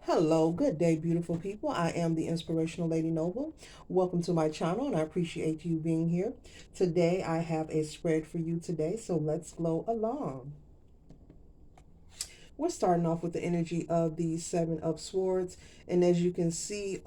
Hello, good day, beautiful people. I am the Inspirational Lady Noble. Welcome to my channel, and I appreciate you being here. Today, I have a spread for you today, so let's flow along. We're starting off with the energy of the Seven of Swords, and as you can see,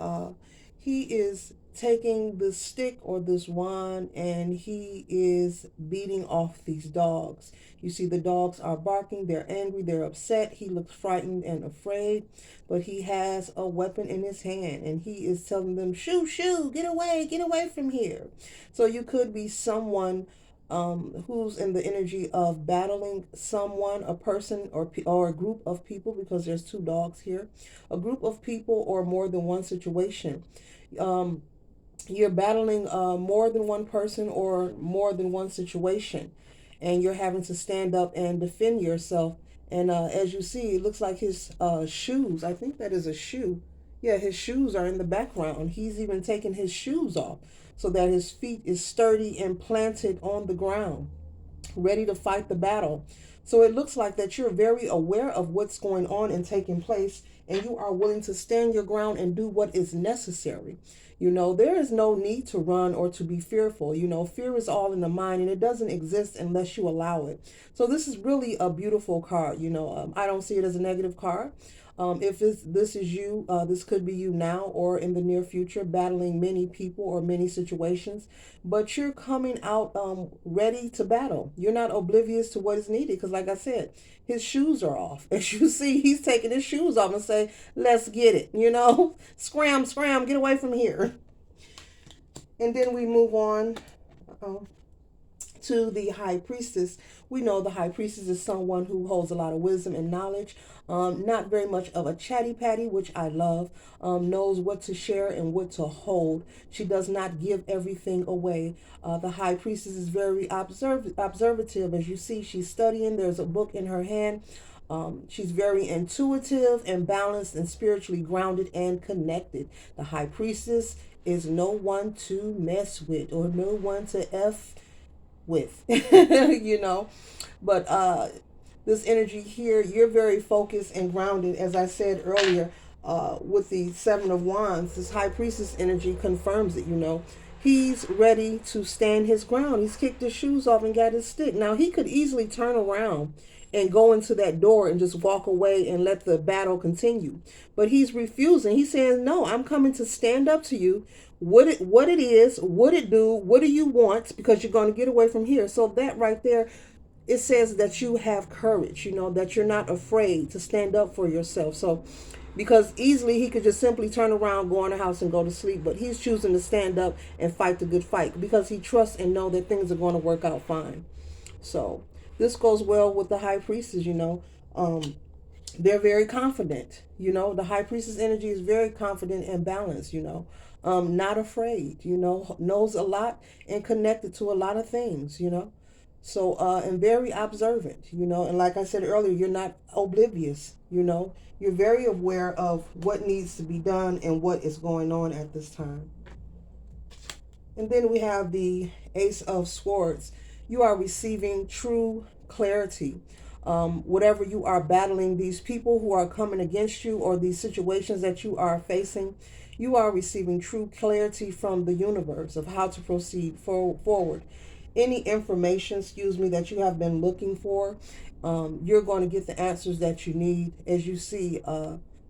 he is taking the stick or this wand and he is beating off these dogs. You see the dogs are barking, they're angry, they're upset. He looks frightened and afraid, but he has a weapon in his hand and he is telling them, shoo, shoo, get away from here. So you could be someone who's in the energy of battling someone, a person, or a group of people, because there's two dogs here, a group of people or more than one situation. Um, you're battling more than one person or more than one situation, and you're having to stand up and defend yourself. And as you see, it looks like his shoes, I think that is a shoe. Yeah, his shoes are in the background. He's even taken his shoes off so that his feet is sturdy and planted on the ground, ready to fight the battle. So it looks like that you're very aware of what's going on and taking place, and you are willing to stand your ground and do what is necessary. There is no need to run or to be fearful. Fear is all in the mind and it doesn't exist unless you allow it. So this is really a beautiful card. I don't see it as a negative card. If this is you, this could be you now or in the near future, battling many people or many situations, but you're coming out ready to battle. You're not oblivious to what is needed because, like I said, his shoes are off. As you see, he's taking his shoes off and say, "Let's get it." Scram, scram, get away from here. And then we move on. Uh-oh, to the high priestess. We know the high priestess is someone who holds a lot of wisdom and knowledge. Not very much of a chatty patty, which I love. Knows what to share and what to hold. She does not give everything away. The high priestess is very observative. As you see, she's studying. There's a book in her hand. She's very intuitive and balanced and spiritually grounded and connected. The high priestess is no one to mess with or no one to with. you know but this energy here, you're very focused and grounded, as I said earlier. With the Seven of Wands, this high priestess energy confirms it. He's ready to stand his ground. He's kicked his shoes off and got his stick. Now he could easily turn around and go into that door and just walk away and let the battle continue, but he's refusing. He's saying, no, I'm coming to stand up to you. What it is, what it do, what do you want, because you're going to get away from here. So that right there, it says that you have courage, that you're not afraid to stand up for yourself. So because easily he could just simply turn around, go in the house and go to sleep, but he's choosing to stand up and fight the good fight because he trusts and know that things are going to work out fine. So this goes well with the high priestess. They're very confident. The high priestess energy is very confident and balanced. Not afraid. Knows a lot and connected to a lot of things. So and very observant. And like I said earlier, you're not oblivious. You're very aware of what needs to be done and what is going on at this time. And then we have the Ace of Swords. You are receiving true clarity. Whatever you are battling, these people who are coming against you or these situations that you are facing, you are receiving true clarity from the universe of how to proceed forward. Any information, that you have been looking for, you're going to get the answers that you need. As you see,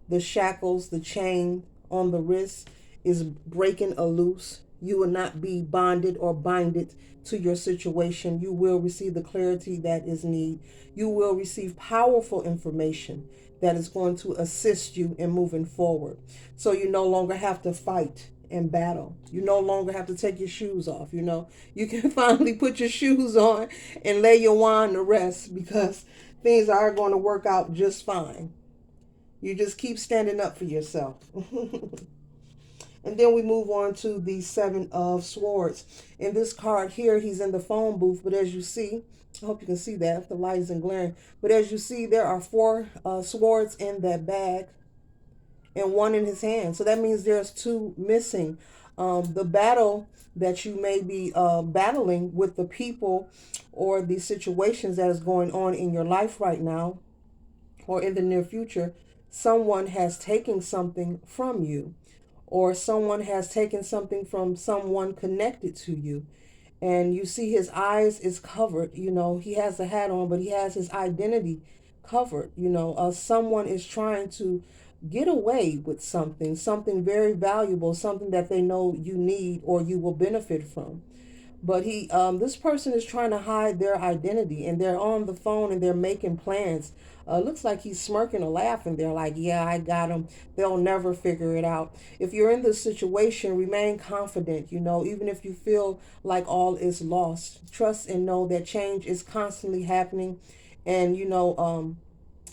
the shackles, the chain on the wrist is breaking loose. You will not be bonded or binded to your situation. You will receive the clarity that is needed. You will receive powerful information that is going to assist you in moving forward. So you no longer have to fight and battle. You no longer have to take your shoes off. You can finally put your shoes on and lay your wand to rest because things are going to work out just fine. You just keep standing up for yourself. And then we move on to the Seven of Swords. In this card here, he's in the phone booth, but as you see, I hope you can see that if the light isn't glaring. But as you see, there are four swords in that bag and one in his hand. So that means there's two missing. The battle that you may be battling with the people or the situations that is going on in your life right now or in the near future, someone has taken something from you, or someone has taken something from someone connected to you. And you see his eyes is covered. He has a hat on, but he has his identity covered. Someone is trying to get away with something very valuable, something that they know you need or you will benefit from. But this person is trying to hide their identity, and they're on the phone and they're making plans. Looks like he's smirking or laughing. They're like, yeah, I got him. They'll never figure it out. If you're in this situation, remain confident. Even if you feel like all is lost, trust and know that change is constantly happening. And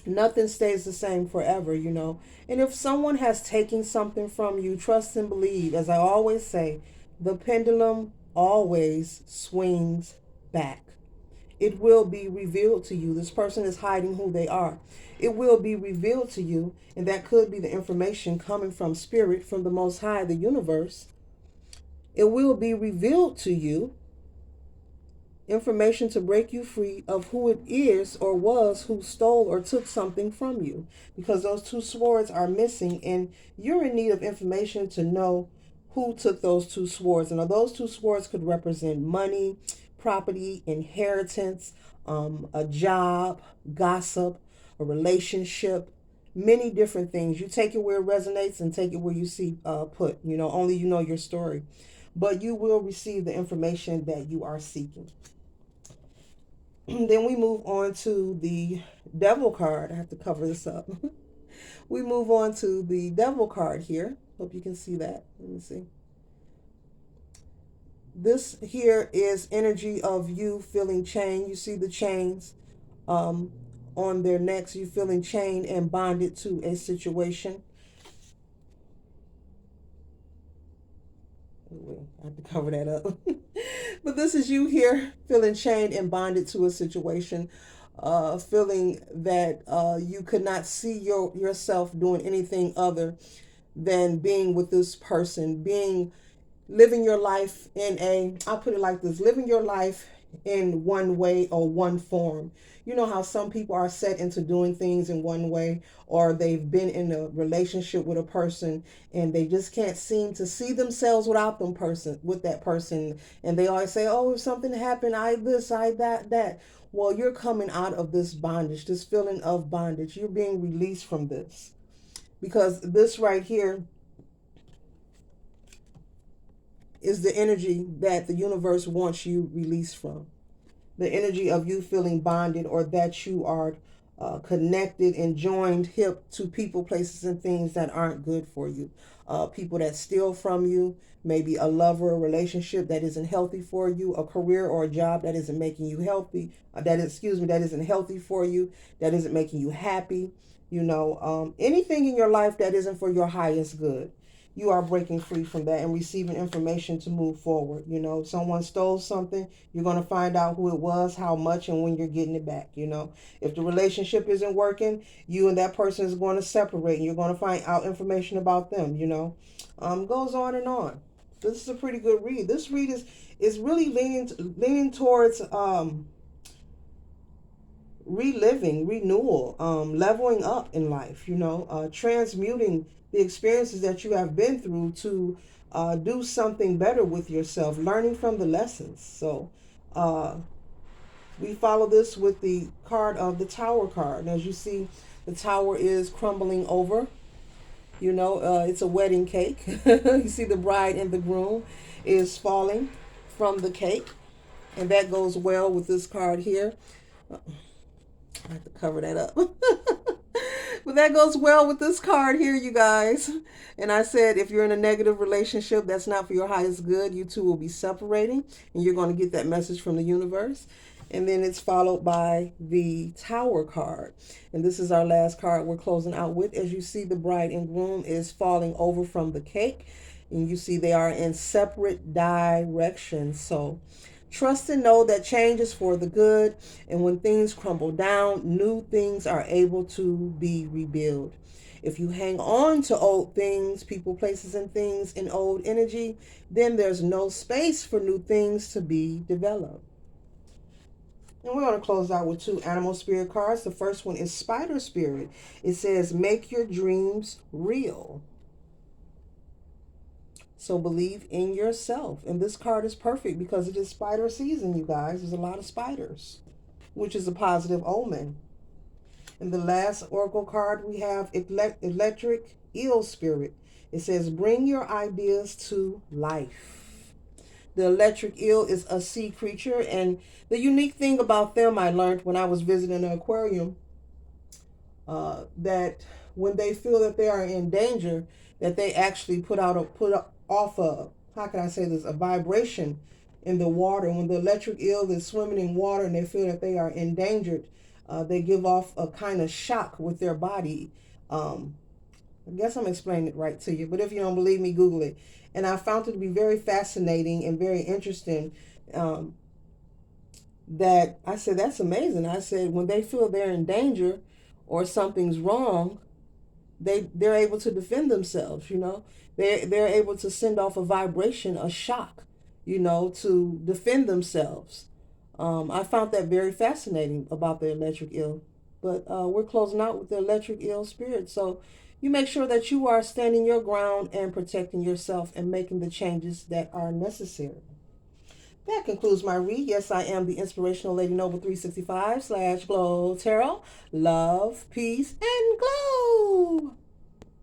nothing stays the same forever. And if someone has taken something from you, trust and believe. As I always say, the pendulum always swings back. It will be revealed to you. This person is hiding who they are. It will be revealed to you, and that could be the information coming from spirit, from the Most High, the universe. It will be revealed to you, information to break you free of who it is or was who stole or took something from you, because those two swords are missing, and you're in need of information to know who took those two swords. And those two swords could represent money, property, inheritance, a job, gossip, a relationship, many different things. You take it where it resonates and take it where you see put. Only you know your story. But you will receive the information that you are seeking. Then we move on to the devil card. I have to cover this up. We move on to the devil card here. Hope you can see that. Let me see. This here is energy of you feeling chained. You see the chains on their necks. You feeling chained and bonded to a situation. I have to cover that up. But this is you here feeling chained and bonded to a situation, feeling that you could not see yourself doing anything other than being with this person, living your life I'll put it like this, living your life in one way or one form. You know how some people are set into doing things in one way, or they've been in a relationship with a person and they just can't seem to see themselves with that person. And they always say, oh, if something happened, I this, I that. Well, you're coming out of this bondage, this feeling of bondage. You're being released from this, because this right here is the energy that the universe wants you released from. The energy of you feeling bonded, or that you are connected and joined hip to people, places, and things that aren't good for you. People that steal from you, maybe a lover, a relationship that isn't healthy for you, a career or a job that isn't making you healthy, that isn't healthy for you, that isn't making you happy. Anything in your life that isn't for your highest good. You are breaking free from that and receiving information to move forward. Someone stole something, you're going to find out who it was, how much, and when you're getting it back. If the relationship isn't working, you and that person is going to separate, and you're going to find out information about them. Goes on and on. This is a pretty good read. This read is really leaning towards reliving, renewal, leveling up in life, transmuting the experiences that you have been through to do something better with yourself, learning from the lessons. So we follow this with the card of the Tower card. And as you see, the tower is crumbling over. It's a wedding cake. You see the bride and the groom is falling from the cake. And that goes well with this card here. I have to cover that up. But that goes well with this card here, you guys. And I said, if you're in a negative relationship that's not for your highest good, you two will be separating, and you're going to get that message from the universe. And then it's followed by the Tower card. And this is our last card we're closing out with. As you see, the bride and groom is falling over from the cake. And you see they are in separate directions. So trust and know that change is for the good. And when things crumble down, new things are able to be rebuilt. If you hang on to old things, people, places, and things in old energy, then there's no space for new things to be developed. And we're going to close out with two animal spirit cards. The first one is Spider Spirit. It says, make your dreams real. So believe in yourself. And this card is perfect because it is spider season, you guys. There's a lot of spiders, which is a positive omen. And the last oracle card we have, Electric Eel Spirit. It says, bring your ideas to life. The electric eel is a sea creature, and the unique thing about them I learned when I was visiting an aquarium, that when they feel that they are in danger, that they actually off a, how can I say this, a vibration in the water. When the electric eel is swimming in water and they feel that they are endangered, they give off a kind of shock with their body. I guess I'm explaining it right to you, but if you don't believe me, Google it. And I found it to be very fascinating and very interesting. Um, that I said, that's amazing. I said, when they feel they're in danger or something's wrong, they're able to defend themselves. They're able to send off a vibration, a shock, to defend themselves. I found that very fascinating about the electric eel. But we're closing out with the electric eel spirit. So you make sure that you are standing your ground and protecting yourself and making the changes that are necessary. That concludes my read. Yes, I am the inspirational Lady Noble 365 / Glow Tarot. Love, peace, and glow.